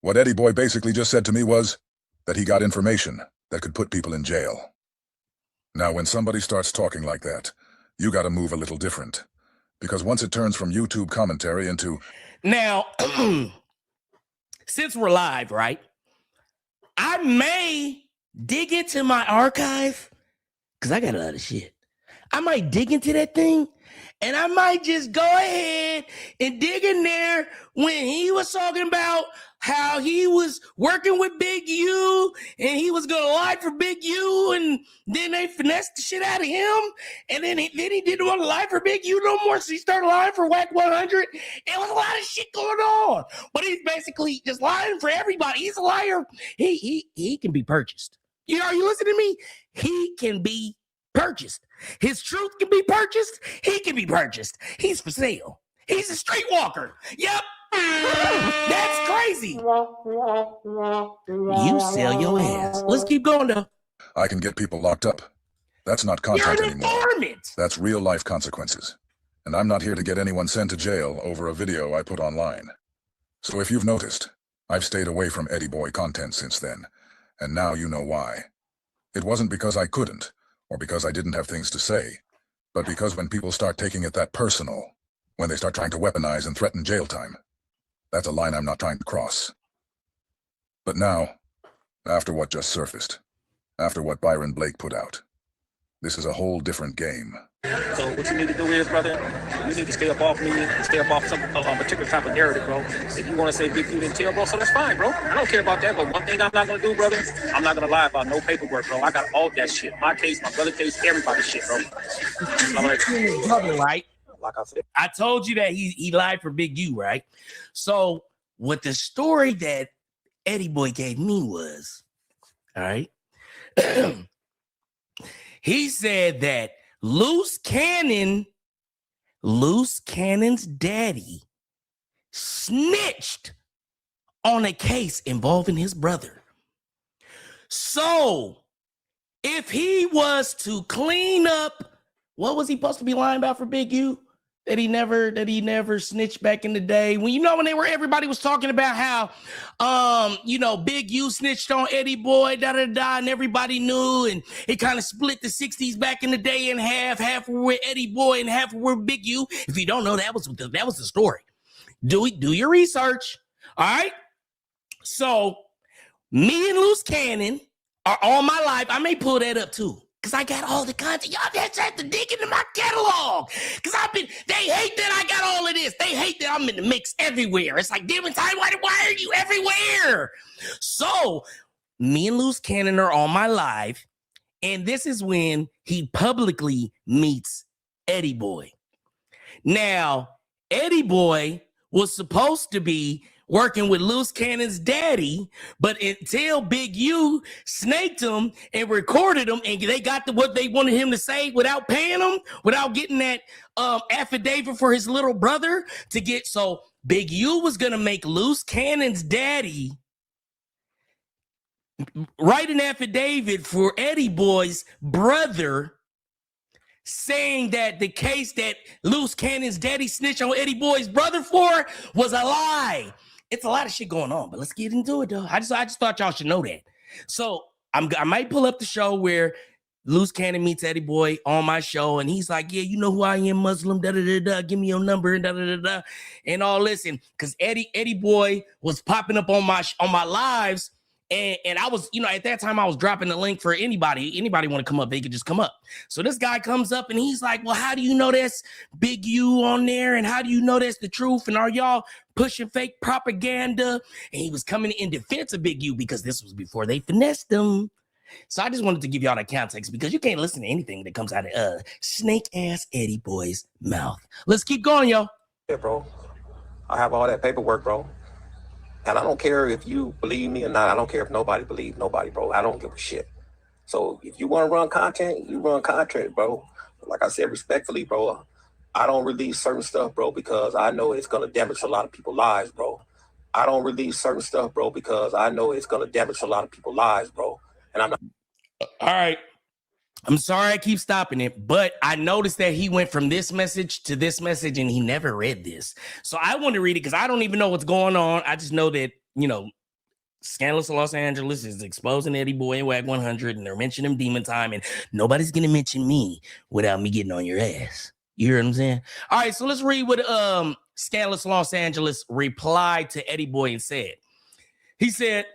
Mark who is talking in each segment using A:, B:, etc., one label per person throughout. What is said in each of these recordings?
A: What Eddie Boy basically just said to me was that he got information that could put people in jail. Now, when somebody starts talking like that, you gotta move a little different. Because once it turns from YouTube commentary into...
B: Now, since we're live, right? I may dig into my archive, because I got a lot of shit. I might dig into that thing, and I might just go ahead and dig in there when he was talking about how he was working with Big U and he was going to lie for Big U, and then they finessed the shit out of him, and then he didn't want to lie for Big U no more, so he started lying for Wack 100. It was a lot of shit going on, but he's basically just lying for everybody. He's a liar. He can be purchased. You know, are you listening to me? He can be purchased. His truth can be purchased. He can be purchased. He's for sale. He's a streetwalker. Yep. That's crazy. You sell your ass. Let's keep going, though.
A: I can get people locked up. That's not content
B: You're an
A: anymore.
B: informant.
A: That's real life consequences. And I'm not here to get anyone sent to jail over a video I put online. So if you've noticed, I've stayed away from Eddie Boy content since then. And now you know why. It wasn't because I couldn't, or because I didn't have things to say, but because when people start taking it that personal, when they start trying to weaponize and threaten jail time, that's a line I'm not trying to cross. But now, after what just surfaced, after what Byron Blake put out, this is a whole different game.
C: So what you need to do is, brother, you need to stay up off me, stay up off some particular type of narrative, bro. If you want to say Big U didn't tell, bro, so that's fine, bro. I don't care about that, but one thing I'm not going to do, brother, I'm not going to lie about no paperwork, bro. I got all that shit. My case, my brother's case, everybody's shit, bro.
B: Right?
C: Like I said.
B: I told you that he lied for Big U, right? So what the story that Eddie Boy gave me was, all right, he said that Loose Cannon's daddy snitched on a case involving his brother. So if he was to clean up, what was he supposed to be lying about for Big U? That he never snitched back in the day. When everybody was talking about how Big U snitched on Eddie Boy, and everybody knew, and it kind of split the 60s back in the day in half were with Eddie Boy and half were with Big U. If you don't know, that was the story. Do your research. All right. So me and Loose Cannon are all my life. I may pull that up too, because I got all the content. Y'all just have to dig into my catalog. Because they hate that I got all of this. They hate that I'm in the mix everywhere. It's like, damn, Ty, why are you everywhere? So me and Loose Cannon are on my live. And this is when he publicly meets Eddie Boy. Now, Eddie Boy was supposed to be working with Loose Cannon's daddy, but until Big U snaked him and recorded him, and they got what they wanted him to say without paying him, without getting that affidavit for his little brother to get. So Big U was gonna make Loose Cannon's daddy write an affidavit for Eddie Boy's brother, saying that the case that Loose Cannon's daddy snitched on Eddie Boy's brother for was a lie. It's a lot of shit going on, but let's get into it, though. I just thought y'all should know that. So I might pull up the show where Loose Cannon meets Eddie Boy on my show, and he's like, "Yeah, you know who I am, Muslim. Da da da da. Give me your number and da da da da." And all listen, because Eddie Boy was popping up on my lives. And I was, at that time I was dropping the link for anybody want to come up, they could just come up. So this guy comes up and he's like, "Well, how do you know that's Big U on there? And how do you know that's the truth? And are y'all pushing fake propaganda?" And he was coming in defense of Big U because this was before they finessed him. So I just wanted to give y'all that context because you can't listen to anything that comes out of snake ass Eddie Boy's mouth. Let's keep going, yo.
C: Yeah, bro. I have all that paperwork, bro. And I don't care if you believe me or not. I don't care if nobody believes nobody, bro. I don't give a shit. So if you want to run content, you run content, bro. Like I said, respectfully, bro, I don't release certain stuff, bro, because I know it's going to damage a lot of people's lives, bro. I don't release certain stuff, bro, because I know it's going to damage a lot of people's lives, bro. And I'm not.
B: All right. I'm sorry I keep stopping it, but I noticed that he went from this message to this message and he never read this. So I want to read it because I don't even know what's going on. I just know that, Scandalous Los Angeles is exposing Eddie Boy and Wack 100, and they're mentioning Demon Time, and nobody's gonna mention me without me getting on your ass. You hear what I'm saying? All right, so let's read what Scandalous Los Angeles replied to Eddie Boy and said. He said,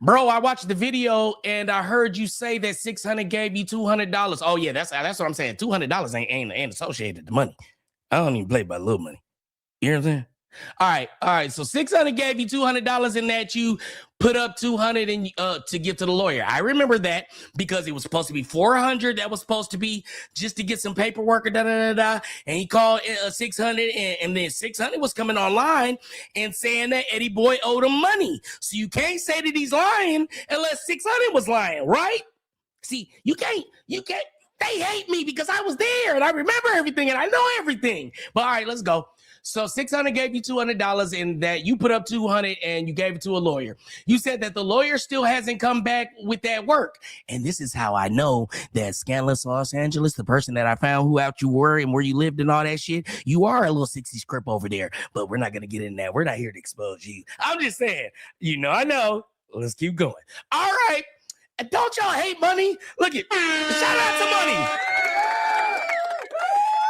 B: bro, I watched the video and I heard you say that 600 gave you $200. Oh yeah, that's what I'm saying. $200 ain't associated to money. I don't even play by little money. You know what I'm saying? All right. So 600 gave you $200 in that you put up 200 and to give to the lawyer. I remember that because it was supposed to be 400. That was supposed to be just to get some paperwork or and he called 600 and then 600 was coming online and saying that Eddie Boy owed him money. So you can't say that he's lying unless 600 was lying, right? See, you can't. They hate me because I was there and I remember everything and I know everything. But all right, let's go. So 600 gave you $200 and that you put up 200 and you gave it to a lawyer. You said that the lawyer still hasn't come back with that work. And this is how I know that Scandalous Los Angeles, the person that I found who out you were and where you lived and all that shit, you are a little 60s crip over there. But we're not going to get in that. We're not here to expose you. I'm just saying, I know. Let's keep going. All right. Don't y'all hate money? Look at, shout out to Money.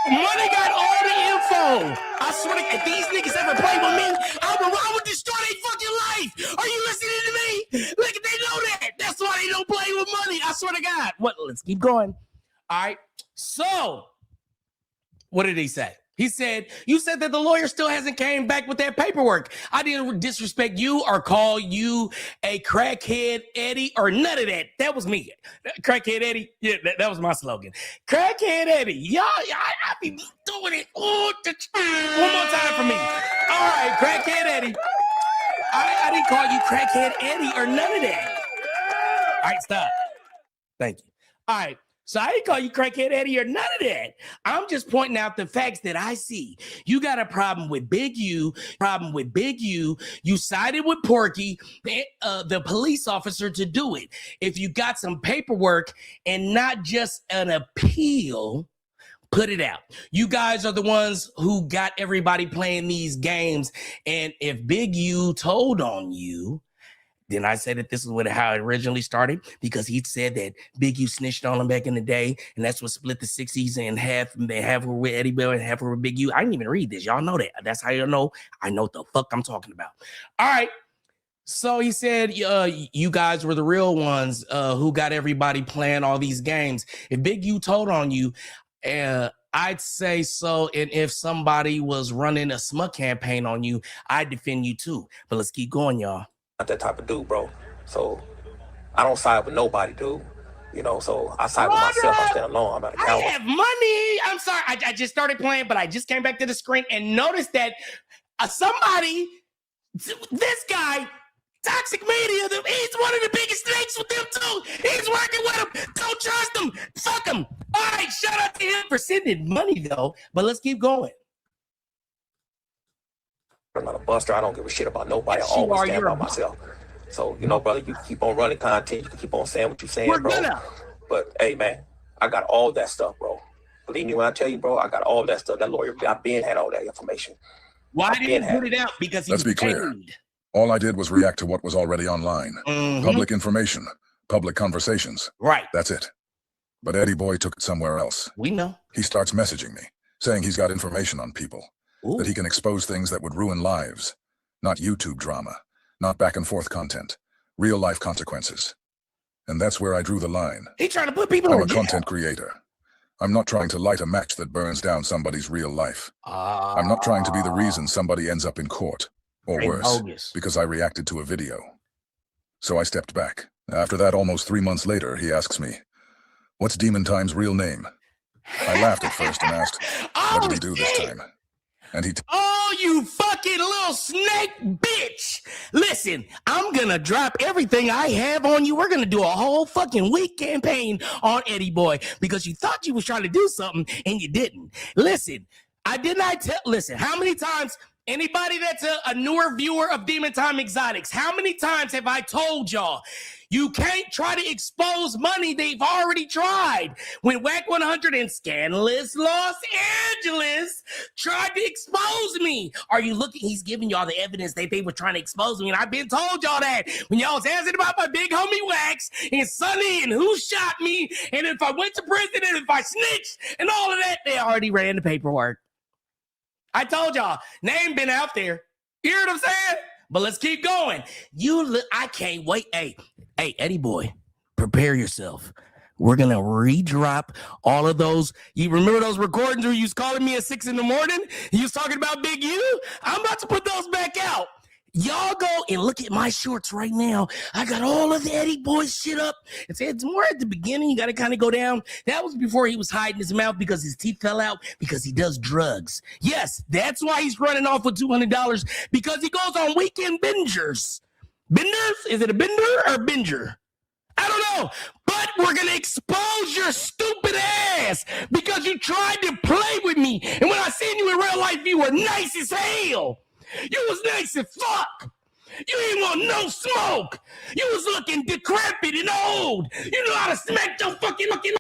B: Money got all the info. I swear to God, if these niggas ever play with me, I would destroy their fucking life. Are you listening to me? Look, they know that. That's why they don't play with money. I swear to God. What? Let's keep going. All right. So, what did he say? He said, you said that the lawyer still hasn't came back with that paperwork. I didn't disrespect you or call you a crackhead Eddie or none of that. That was me. Crackhead Eddie. Yeah, that was my slogan. Crackhead Eddie. Y'all, I be doing it. Ooh, one more time for me. All right, Crackhead Eddie. I didn't call you Crackhead Eddie or none of that. All right, stop. Thank you. All right. So I didn't call you Crackhead Eddie or none of that. I'm just pointing out the facts that I see. You got a problem with Big U. You sided with Porky, the police officer, to do it. If you got some paperwork and not just an appeal, put it out. You guys are the ones who got everybody playing these games. And if Big U told on you, then I said that this is how it originally started, because he said that Big U snitched on him back in the day, and that's what split the 60s in half. And they half were with Eddie Bell and half were with Big U. I didn't even read this. Y'all know that. That's how you know I know what the fuck I'm talking about. All right. So he said, you guys were the real ones who got everybody playing all these games. If Big U told on you, I'd say so. And if somebody was running a smut campaign on you, I'd defend you too. But let's keep going, y'all.
C: Not that type of dude, bro. So I don't side with nobody, dude. So I side with myself. I stand alone. I'm not a coward.
B: I have money. I'm sorry. I just started playing, but I just came back to the screen and noticed that this guy, Toxic Media, he's one of the biggest snakes with them too. He's working with them. Don't trust him. Fuck him. All right, shout out to him for sending money though. But let's keep going.
C: I'm not a buster. I don't give a shit about nobody. I always stand by myself. So, brother, you keep on running content. You can keep on saying what you're saying, bro. But, hey, man, I got all that stuff, bro. Believe me when I tell you, bro, I got all that stuff. That lawyer, I've been had all that information.
B: Why didn't you put it out? Because
A: let's be clear. All I did was react to what was already online. Mm-hmm. Public information, public conversations.
B: Right.
A: That's it. But Eddie Boy took it somewhere else.
B: We know.
A: He starts messaging me, saying he's got information on people. Ooh. That he can expose things that would ruin lives. Not YouTube drama, not back and forth content, real life consequences. And that's where I drew the line.
B: He's trying to put people
A: I'm
B: in
A: a content creator. I'm not trying to light a match that burns down somebody's real life. I'm not trying to be the reason somebody ends up in court, or worse, because I reacted to a video. So I stepped back. After that, almost 3 months later, he asks me, what's Demon Time's real name? I laughed at first and asked, what did he do this time? And
B: oh, you fucking little snake bitch. Listen, I'm going to drop everything I have on you. We're going to do a whole fucking week campaign on Eddie Boy because you thought you was trying to do something and you didn't. Listen, listen, how many times, anybody that's a newer viewer of Demon Time Exotics, how many times have I told y'all, You can't try to expose money they've already tried. When Wack 100 in scandalous Los Angeles tried to expose me. Are you looking? He's giving y'all the evidence that they were trying to expose me. And I've been told y'all that when y'all was asking about my big homie Wax and Sonny and who shot me and if I went to prison and if I snitched and all of that, they already ran the paperwork. I told y'all, name been out there. You hear what I'm saying? But let's keep going. I can't wait. Hey, Eddie boy, prepare yourself. We're going to redrop all of those. You remember those recordings where you was calling me at 6 a.m? You was talking about Big U? I'm about to put those back out. Y'all go and look at my shorts right now. I got all of the Eddie boy shit up. It's more at the beginning. You got to kind of go down. That was before he was hiding his mouth because his teeth fell out because he does drugs. Yes, that's why he's running off with $200 because he goes on weekend bingers. Benders? Is it a bender or a binger? I don't know, but we're going to expose your stupid ass because you tried to play with me. And when I seen you in real life, you were nice as hell. You was nice as fuck. You ain't want no smoke. You was looking decrepit and old. You know how to smack your fucking looking